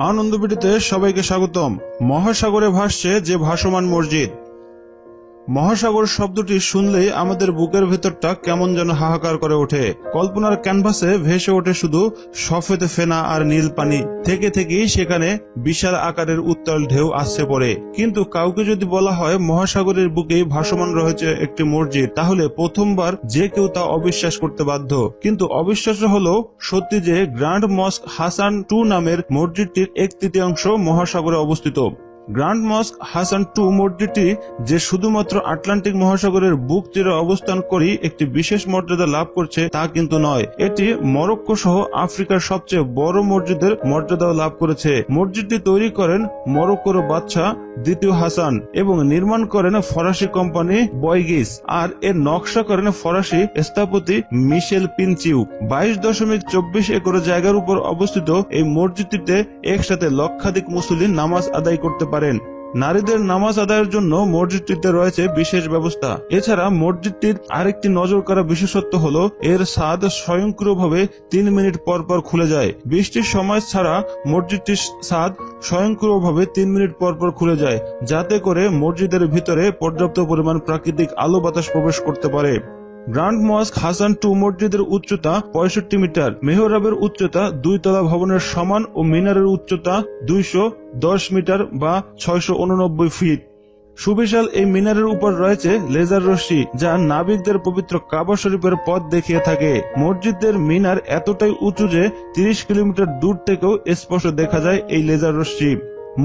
আনন্দ ভিডিওতে সবাইকে স্বাগতম। মহাসাগরে ভাসছে যে ভাসমান মসজিদ। মহাসাগর শব্দটি শুনলেই আমাদের বুকের ভেতরটা কেমন যেন হাহাকার করে ওঠে। কল্পনার ক্যানভাসে ভেসে ওঠে শুধু সফেদ ফেনা আর নীল পানি। থেকে থেকেই সেখানে বিশাল আকারের উত্তাল ঢেউ আসছে পড়ে। কিন্তু কাউকে যদি বলা হয় মহাসাগরের বুকেই ভাসমান রয়েছে একটি মসজিদ, তাহলে প্রথমবার যে কেউ তা অবিশ্বাস করতে বাধ্য। কিন্তু অবিশ্বাস্য হলো সত্যি যে গ্র্যান্ড মস্ক হাসান 2 নামের মসজিদটির 1/3 মহাসাগরে অবস্থিত। গ্র্যান্ড মস্ক হাসান 2 মসজিদটি যে শুধুমাত্র আটলান্টিক মহাসাগরের বুক তীরে অবস্থান করেই একটি বিশেষ মর্যাদা লাভ করছে তা কিন্তু নয়, এটি মরক্কো সহ আফ্রিকার সবচেয়ে বড় মসজিদের মর্যাদাও লাভ করেছে। মসজিদটি তৈরি করেন মরক্কোর বাদশাহ দ্বিতীয় হাসান এবং নির্মাণ করেন ফরাসি কোম্পানি বয়গিস, আর এর নকশা করেন ফরাসি স্থপতি মিশেল পিনচিউ। 22.24 একর জায়গার উপর অবস্থিত এই মসজিদটিতে একসাথে লক্ষাধিক মুসল্লি নামাজ আদায় করতে পারেন। নারীদের নামাজ আদায়ের জন্য মসজিদটিতে রয়েছে বিশেষ ব্যবস্থা। এছাড়া মসজিদটির আরেকটি নজর করা বিশেষত্ব হলো এর ছাদ স্বয়ংক্রিয়ভাবে 3 মিনিট পর পর খুলে যায়। বৃষ্টির সময় ছাড়া মসজিদটির ছাদ স্বয়ংক্রিয়ভাবে 3 মিনিট পর পর খুলে যায়, যাতে করে মসজিদের ভিতরে পর্যাপ্ত পরিমাণ প্রাকৃতিক আলো বাতাস প্রবেশ করতে পারে। গ্র্যান্ড মস্ক হাসান 2 মসজিদের উচ্চতা 65 মিটার, মেহরাবের উচ্চতা 2 তলা ভবনের সমান ও মিনারের উচ্চতা 210 মিটার বা 689 ফিট। সুবিশাল এই মিনারের উপর রয়েছে লেজার রশ্মি, যা নাবিকদের পবিত্র কাবা শরীফের পথ দেখিয়ে থাকে। মসজিদের মিনার এতটাই উঁচু যে 30 কিলোমিটার দূর থেকেও স্পষ্ট দেখা যায় এই লেজার রশ্মি।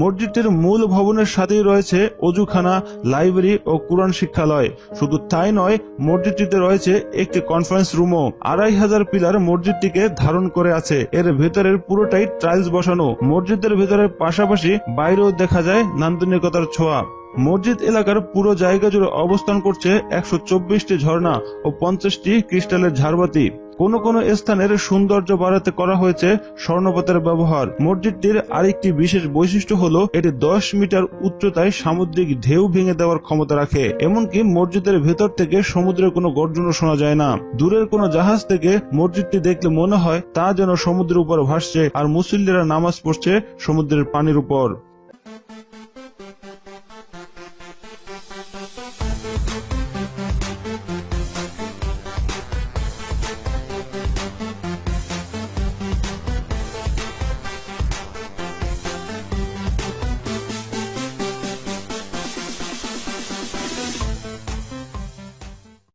মসজিদটির মূল ভবনের সাথেই রয়েছে অজুখানা, লাইব্রেরি ও কুরআন শিক্ষালয়। শুধু তাই নয়, মসজিদটিতে রয়েছে একটি কনফারেন্স রুমও। 2500 পিলার মসজিদটিকে ধারণ করে আছে। এর ভেতরের পুরোটাই টাইলস বসানো। মসজিদের ভেতরের পাশাপাশি বাইরেও দেখা যায় নান্দনিকতার ছোঁয়া। মসজিদ এলাকার পুরো জায়গা জুড়ে অবস্থান করছে 124টি ঝর্ণা ও 50টি ক্রিস্টালের ঝাড়বাতি। কোন কোন স্থানের সৌন্দর্য বাড়াতে করা হয়েছে স্বর্ণপাতের ব্যবহার। মসজিদটির আরেকটি বিশেষ বৈশিষ্ট্য হলো এটি 10 মিটার উচ্চতায় সামুদ্রিক ঢেউ ভেঙে দেওয়ার ক্ষমতা রাখে। এমনকি মসজিদের ভেতর থেকে সমুদ্রের কোনো গর্জনও শোনা যায় না। দূরের কোনো জাহাজ থেকে মসজিদটি দেখলে মনে হয় তা যেন সমুদ্রের উপর ভাসছে আর মুসল্লিরা নামাজ পড়ছে সমুদ্রের পানির উপর।